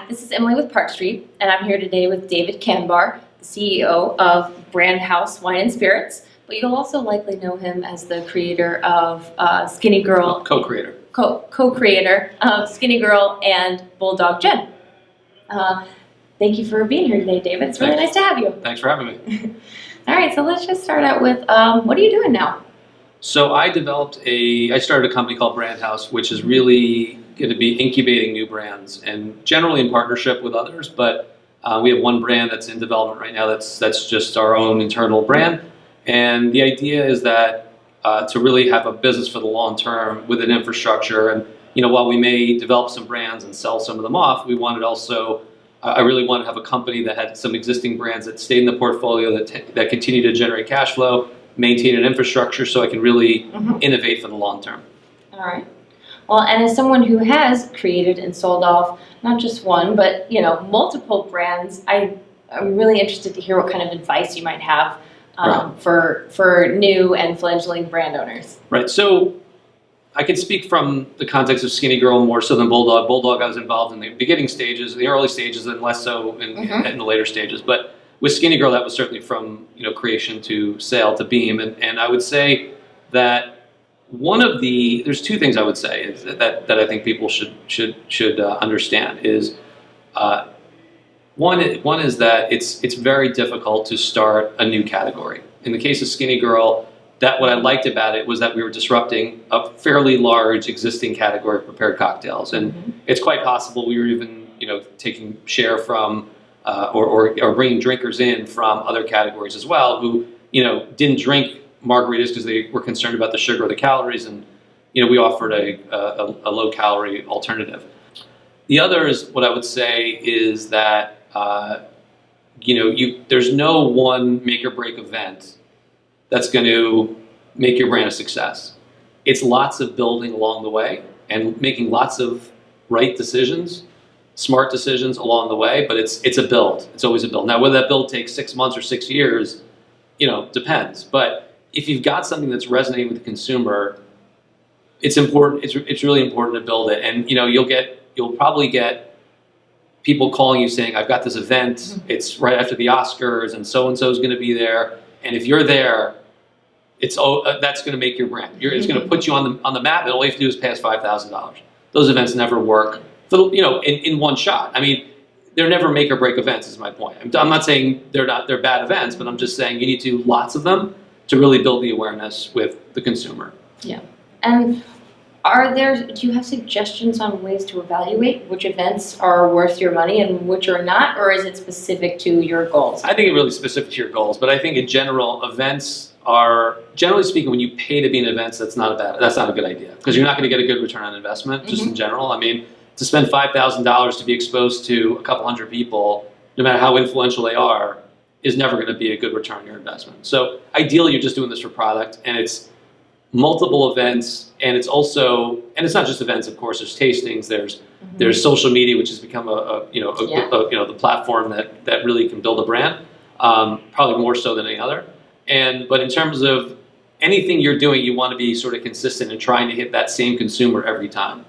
this is Emily with Park Street, and I'm here today with David Kanbar, the CEO of Brand House Wine and Spirits, but you'll also likely know him as the creator of Skinnygirl. Co-creator. Co-creator of Skinnygirl and Bulldog Gin. Thank you for being here today, David. It's really nice to have you. Thanks for having me. All right, so let's just start out with, what are you doing now? So I started a company called Brand House, which is really going to be incubating new brands and generally in partnership with others. But we have one brand that's in development right now that's just our own internal brand. And the idea is that to really have a business for the long term with an infrastructure. And while we may develop some brands and sell some of them off, we wanted also, I really want to have a company that had some existing brands that stayed in the portfolio that continue to generate cash flow, maintain an infrastructure so I can really innovate for the long term. All right. Well, and as someone who has created and sold off not just one, but multiple brands, I'm really interested to hear what kind of advice you might have for new and fledgling brand owners. Right. So I can speak from the context of Skinnygirl more so than Bulldog. Bulldog, I was involved in the beginning stages, the early stages, and less so in the later stages. But with Skinnygirl, that was certainly from creation to sale to beam, and I would say that there's two things I would say is that I think people should understand is one is that it's very difficult to start a new category. In the case of Skinnygirl, what I liked about it was that we were disrupting a fairly large existing category of prepared cocktails, and it's quite possible we were even taking share from or bringing drinkers in from other categories as well who didn't drink margaritas because they were concerned about the sugar or the calories, and we offered a low calorie alternative. The other is what I would say is that there's no one make or break event that's going to make your brand a success. It's lots of building along the way and making lots of right decisions, smart decisions along the way, but it's a build. It's always a build. Now, whether that build takes 6 months or 6 years, depends. But if you've got something that's resonating with the consumer, it's important. It's really important to build it. And you'll probably get people calling you saying, "I've got this event. It's right after the Oscars, and so is going to be there." And if you're there, that's going to make your brand. It's going to put you on the map. And all you have to do is pass $5,000. Those events never work in one shot. I mean, they're never make or break events. Is my point. I'm not saying they're bad events, but I'm just saying you need to do lots of them to really build the awareness with the consumer. Yeah. And do you have suggestions on ways to evaluate which events are worth your money and which are not, or is it specific to your goals? I think it's really specific to your goals, but I think in general, events are, generally speaking, when you pay to be in events, that's not a good idea because you're not going to get a good return on investment, just in general. I mean, to spend $5,000 to be exposed to a couple hundred people, no matter how influential they are, is never going to be a good return on your investment. So ideally, you're just doing this for product, and it's multiple events, and it's not just events. Of course, there's tastings, there's social media, which has become the platform that really can build a brand, probably more so than any other. But in terms of anything you're doing, you want to be sort of consistent in trying to hit that same consumer every time.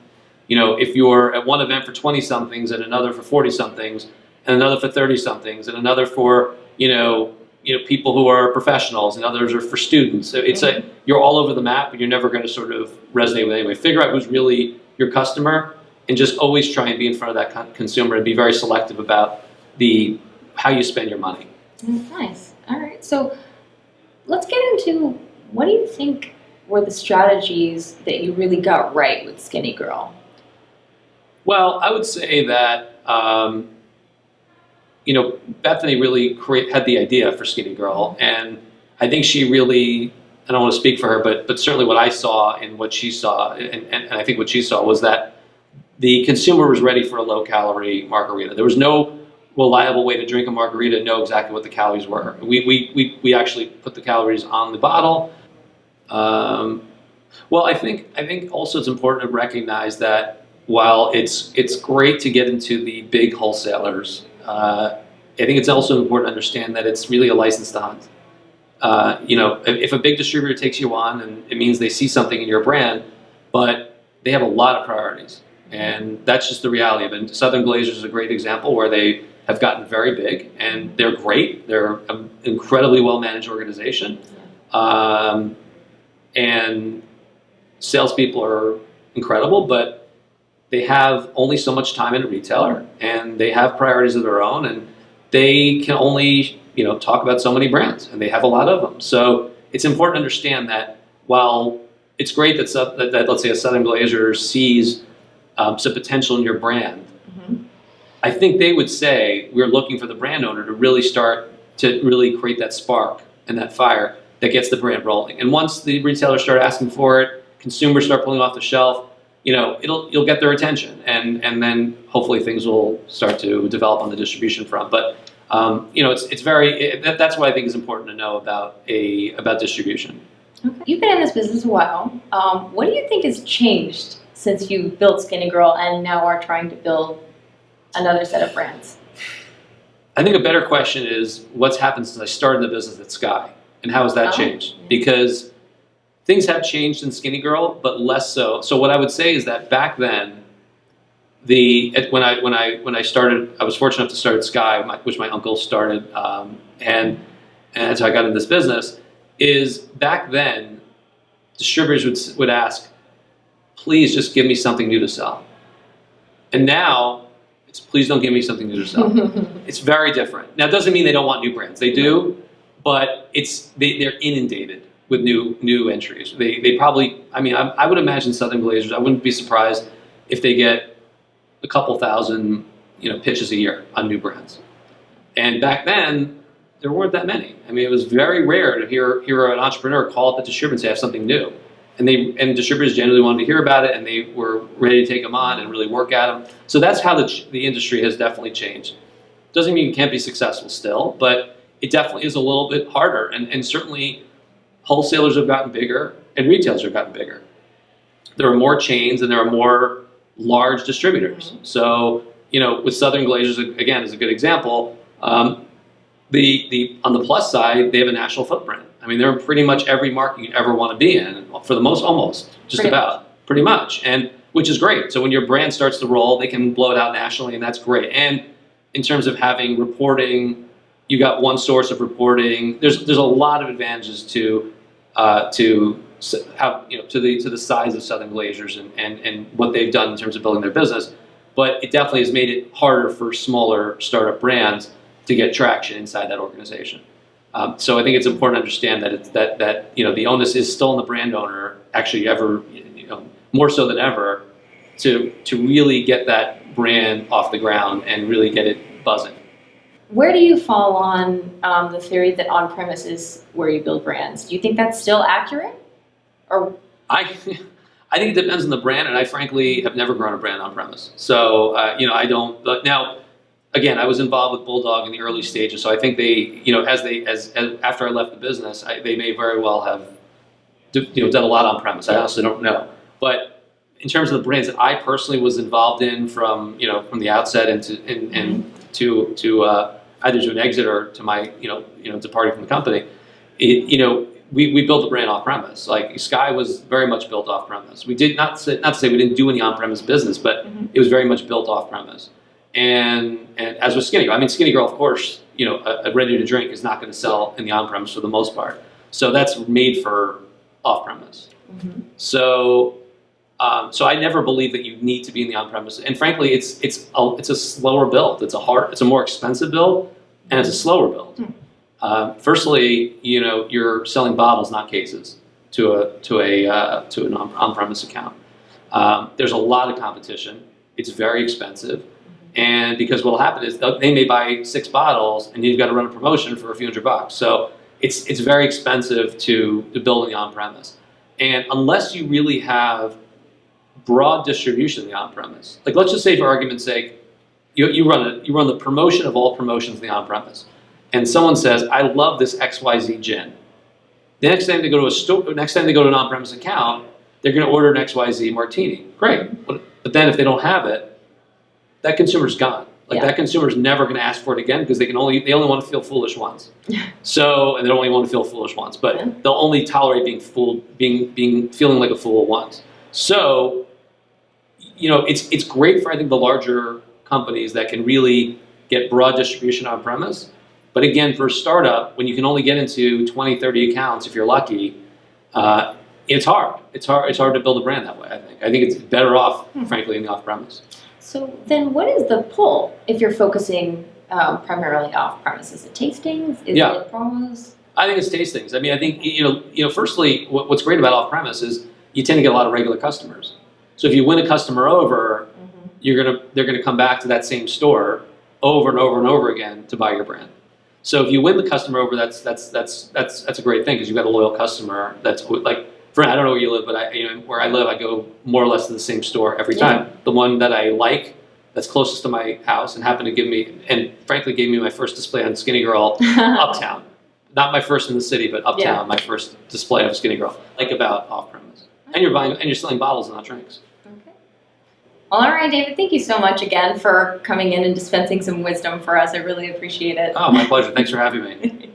If you're at one event for 20-somethings and another for 40-somethings and another for 30-somethings and another for people who are professionals and others are for students. So it's you're all over the map, but you're never going to sort of resonate with anybody. Figure out who's really your customer and just always try and be in front of that consumer and be very selective about how you spend your money. Nice. All right. So let's get into, what do you think were the strategies that you really got right with Skinnygirl? Well, I would say that Bethany really had the idea for Skinnygirl, and I think she really, I don't want to speak for her, but certainly what I saw and what she saw, and I think what she saw was that the consumer was ready for a low-calorie margarita. There was no reliable way to drink a margarita and know exactly what the calories were. We actually put the calories on the bottle. Well, I think also it's important to recognize that while it's great to get into the big wholesalers, I think it's also important to understand that it's really a license to hunt. If a big distributor takes you on, and it means they see something in your brand, but they have a lot of priorities. And that's just the reality of it. Southern Glazers is a great example where they have gotten very big, and they're great. They're an incredibly well-managed organization. And salespeople are incredible, but they have only so much time in a retailer, and they have priorities of their own, and they can only, talk about so many brands, and they have a lot of them. So it's important to understand that while it's great that let's say a Southern Glazer sees some potential in your brand, I think they would say we're looking for the brand owner to really start to really create that spark and that fire that gets the brand rolling. And once the retailers start asking for it, consumers start pulling off the shelf, you'll get their attention, and then hopefully things will start to develop on the distribution front. But that's what I think is important to know about distribution. Okay. You've been in this business a while. What do you think has changed since you built Skinnygirl and now are trying to build another set of brands? I think a better question is what's happened since I started the business at Sky, and how has that changed? Yeah. Because things have changed in Skinnygirl, but less so. So what I would say is that back then, when I started, I was fortunate enough to start at Sky, which my uncle started, and so I got into this business. Is back then, distributors would ask, please just give me something new to sell. And now, it's please don't give me something new to sell. It's very different. Now, it doesn't mean they don't want new brands. They do, but they're inundated with new entries. They probably, I would imagine Southern Glazers, I wouldn't be surprised if they get a couple thousand, pitches a year on new brands. And back then, there weren't that many. It was very rare to hear an entrepreneur call up the distributor and say, I have something new. And distributors generally wanted to hear about it, and they were ready to take them on and really work at them. So that's how the industry has definitely changed. Doesn't mean you can't be successful still, but it definitely is a little bit harder. And certainly wholesalers have gotten bigger and retailers have gotten bigger. There are more chains and there are more large distributors. So, with Southern Glazers, again, is a good example. On the plus side, they have a national footprint. They're in pretty much every market you'd ever want to be in, for the most, almost, pretty much, and which is great. So when your brand starts to roll, they can blow it out nationally, and that's great. And in terms of having reporting, you got one source of reporting. There's a lot of advantages to the size of Southern Glazers and what they've done in terms of building their business. But it definitely has made it harder for smaller startup brands to get traction inside that organization. So I think it's important to understand that the onus is still on the brand owner, actually more so than ever, to really get that brand off the ground and really get it buzzing. Where do you fall on the theory that on-premise is where you build brands? Do you think that's still accurate? Or I think it depends on the brand, and I frankly have never grown a brand on-premise. So I don't now. Again, I was involved with Bulldog in the early stages, so I think they, as after I left the business, they may very well have, done a lot on premise. I honestly don't know, but in terms of the brands that I personally was involved in from the outset and to either to an exit or to my departing from the company, we built a brand off premise. Like Sky was very much built off premise. We did not to say we didn't do any on premise business, but it was very much built off premise. And as with Skinnygirl, Skinnygirl, of course, a ready to drink is not going to sell in the on-premise for the most part. So that's made for off-premise. So I never believe that you need to be in the on-premise. And frankly, it's a slower build. It's a more expensive build, and it's a slower build. Firstly, you're selling bottles, not cases, to an on-premise account. There's a lot of competition. It's very expensive. And because what will happen is they may buy 6 bottles, and you've got to run a promotion for a few $100. So it's very expensive to build in the on-premise. And unless you really have broad distribution in the on-premise, like let's just say for argument's sake, you run the promotion of all promotions in the on-premise, and someone says, I love this XYZ gin. The next time they go to an on-premise account, they're going to order an XYZ martini. Great, but then if they don't have it, that consumer's gone. That consumer's never going to ask for it again because they only want to feel foolish once. And they only want to feel foolish once, but they'll only tolerate being feeling like a fool once. So it's great for, I think, the larger companies that can really get broad distribution on premise. But again, for a startup, when you can only get into 20, 30 accounts, if you're lucky, it's hard. It's hard to build a brand that way, I think. I think it's better off, frankly, in the off-premise. So then what is the pull if you're focusing primarily off-premise? Is it tastings? Is it promos? I think it's tastings. I mean, I think, firstly, what's great about off-premise is you tend to get a lot of regular customers. So if you win a customer over, they're gonna come back to that same store over and over and over again to buy your brand. So if you win the customer over, that's a great thing because you've got a loyal customer. That's like, I don't know where you live, but where I live, I go more or less to the same store every time. The one that I like, that's closest to my house, and happened to give me, and frankly gave me my first display on Skinnygirl uptown. Not my first in the city, but uptown, my first display of Skinnygirl. Like about off-premise, and you're selling bottles and not drinks. Well, all right, David, thank you so much again for coming in and dispensing some wisdom for us. I really appreciate it. Oh, my pleasure. Thanks for having me.